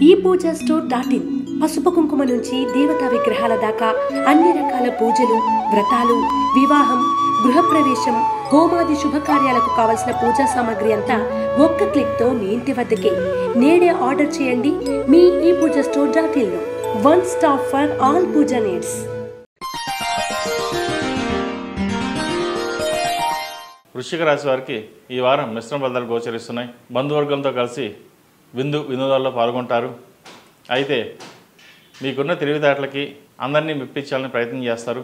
ePoojaStore.in పసుపు కుంకుమ నుంచి దేవతా విగ్రహాల దాకా అన్ని రకాల పూజలు, వ్రతాలు, వివాహం, గృహప్రవేశం, హోమాది శుభకార్యాలకు కావలసిన పూజా సామాగ్రి అంతా ఒక్క క్లిక్ తో మీ ఇంటి వద్దకే. నేడే ఆర్డర్ చేయండి మీ ePoojaStore.in లో. One stop for all puja needs. వృశ్చిక రాశి వారికి ఈ వారం మిశ్రమ ఫలితాలు గోచరిస్తున్నాయి. బంధువర్గంతో కలిసి వినోదాల్లో పాల్గొంటారు. అయితే మీకున్న తెలివితేటలకి అందరినీ మెప్పించాలని ప్రయత్నం చేస్తారు,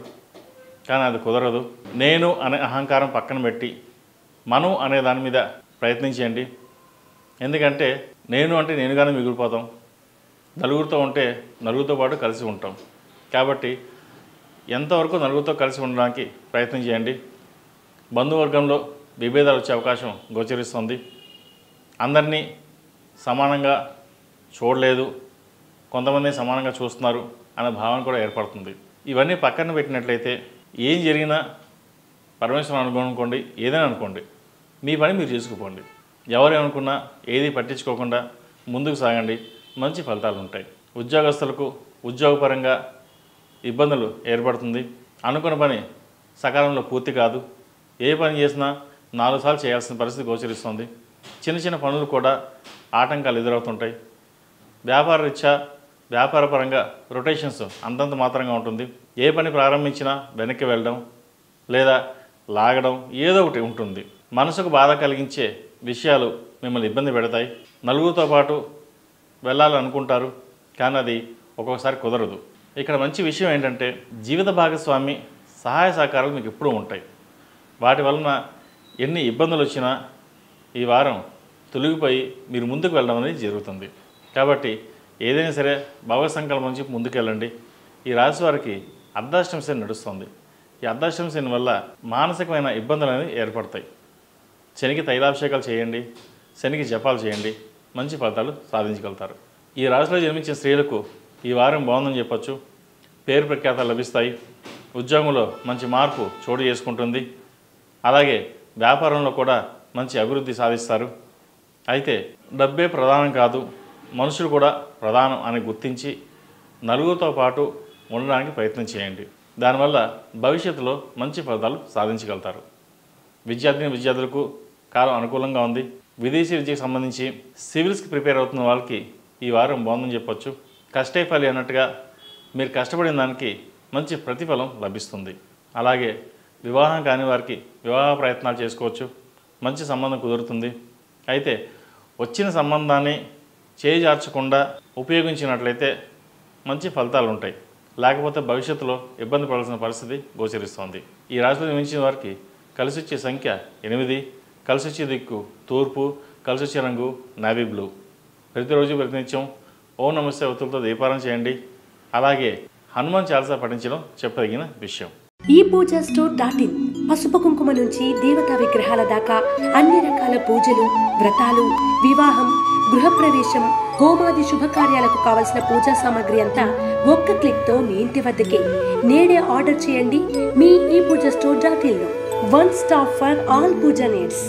కానీ అది కుదరదు. నేను అనే అహంకారం పక్కన పెట్టి మనం అనే దాని మీద ప్రయత్నించండి. ఎందుకంటే నేను అంటే నేనుగానే మిగిలిపోతాం, నలుగురితో ఉంటే నలుగురితో పాటు కలిసి ఉంటాం. కాబట్టి ఎంతవరకు నలుగురితో కలిసి ఉండడానికి ప్రయత్నం చేయండి. బంధువర్గంలో విభేదాలు వచ్చే అవకాశం గోచరిస్తుంది. అందరినీ సమానంగా చూడలేదు, కొంతమంది సమానంగా చూస్తున్నారు అనే భావన కూడా ఏర్పడుతుంది. ఇవన్నీ పక్కన పెట్టినట్లయితే ఏం జరిగినా పరమేశ్వరం అనుకోండి, ఏదైనా అనుకోండి, మీ పని మీరు చేసుకుపోండి. ఎవరేమనుకున్నా ఏది పట్టించుకోకుండా ముందుకు సాగండి, మంచి ఫలితాలు ఉంటాయి. ఉద్యోగస్తులకు ఉద్యోగపరంగా ఇబ్బందులు ఏర్పడుతుంది. అనుకున్న పని సకాలంలో పూర్తి కాదు. ఏ పని చేసినా 4 సార్లు చేయాల్సిన పరిస్థితి గోచరిస్తుంది. చిన్న చిన్న పనులు కూడా ఆటంకాలు ఎదురవుతుంటాయి. వ్యాపారపరంగా రొటేషన్స్ అంతంత మాత్రంగా ఉంటుంది. ఏ పని ప్రారంభించినా వెనక్కి వెళ్ళడం లేదా లాగడం ఏదో ఒకటి ఉంటుంది. మనసుకు బాధ కలిగించే విషయాలు మిమ్మల్ని ఇబ్బంది పెడతాయి. నలుగురితో పాటు వెళ్ళాలనుకుంటారు, కానీ అది ఒక్కొక్కసారి కుదరదు. ఇక్కడ మంచి విషయం ఏంటంటే జీవిత భాగస్వామి సహాయ సహకారాలు మీకు ఎప్పుడూ ఉంటాయి. వాటి వలన ఎన్ని ఇబ్బందులు వచ్చినా ఈ వారం తొలగిపోయి మీరు ముందుకు వెళ్ళడం అనేది జరుగుతుంది. కాబట్టి ఏదైనా సరే భగవత్ సంకల్పం నుంచి ముందుకు వెళ్ళండి. ఈ రాశి వారికి అర్ధాష్టమ శని నడుస్తుంది. ఈ అర్ధాష్టమ శని వల్ల మానసికమైన ఇబ్బందులు అనేవి ఏర్పడతాయి. శనికి తైలాభిషేకాలు చేయండి, శనికి జపాలు చేయండి, మంచి ఫలితాలు సాధించగలుగుతారు. ఈ రాశిలో జన్మించిన స్త్రీలకు ఈ వారం బాగుందని చెప్పచ్చు. పేరు ప్రఖ్యాతలు లభిస్తాయి. ఉద్యోగంలో మంచి మార్పు చోటు చేసుకుంటుంది. అలాగే వ్యాపారంలో కూడా మంచి అభివృద్ధి సాధిస్తారు. అయితే డబ్బే ప్రధానం కాదు, మనుషులు కూడా ప్రధానం అని గుర్తించి నలుగురితో పాటు ఉండడానికి ప్రయత్నం చేయండి. దానివల్ల భవిష్యత్తులో మంచి ఫలితాలు సాధించగలుగుతారు. విద్యార్థులకు కాలం అనుకూలంగా ఉంది. విదేశీ విద్యకు సంబంధించి సివిల్స్కి ప్రిపేర్ అవుతున్న వాళ్ళకి ఈ వారం బాగుందని చెప్పొచ్చు. కష్టే ఫలి అన్నట్టుగా మీరు కష్టపడిన దానికి మంచి ప్రతిఫలం లభిస్తుంది. అలాగే వివాహం కాని వారికి వివాహ ప్రయత్నాలు చేసుకోవచ్చు. మంచి సంబంధం కుదురుతుంది. అయితే వచ్చిన సంబంధాన్ని చేజార్చకుండా ఉపయోగించినట్లయితే మంచి ఫలితాలు ఉంటాయి. లేకపోతే భవిష్యత్తులో ఇబ్బంది పడాల్సిన పరిస్థితి గోచరిస్తోంది. ఈ రాశిలో జన్మించిన వారికి కలిసి వచ్చే సంఖ్య 8, కలిసి వచ్చే దిక్కు తూర్పు, కలిసి వచ్చే రంగు నావీ బ్లూ. ప్రతిరోజు ప్రతినిత్యం ఓం నమస్తే ఒత్తులతో దీపారాధన చేయండి. అలాగే హనుమాన్ చాలీసా పఠించడం చెప్పదగిన విషయం. ePoojaStore.in పసుపు కుంకుమ నుంచి దేవతా విగ్రహాల దాకా అన్ని రకాల పూజలు, వ్రతాలు, వివాహం, గృహప్రవేశం, హోమాది శుభకార్యాలకు కావలసిన పూజా సామాగ్రి అంతా ఒక్క క్లిక్ తో మీ ఇంటి వద్దకే. నేడే ఆర్డర్ చేయండి మీ ePoojaStore.in లో. One stop for all puja needs.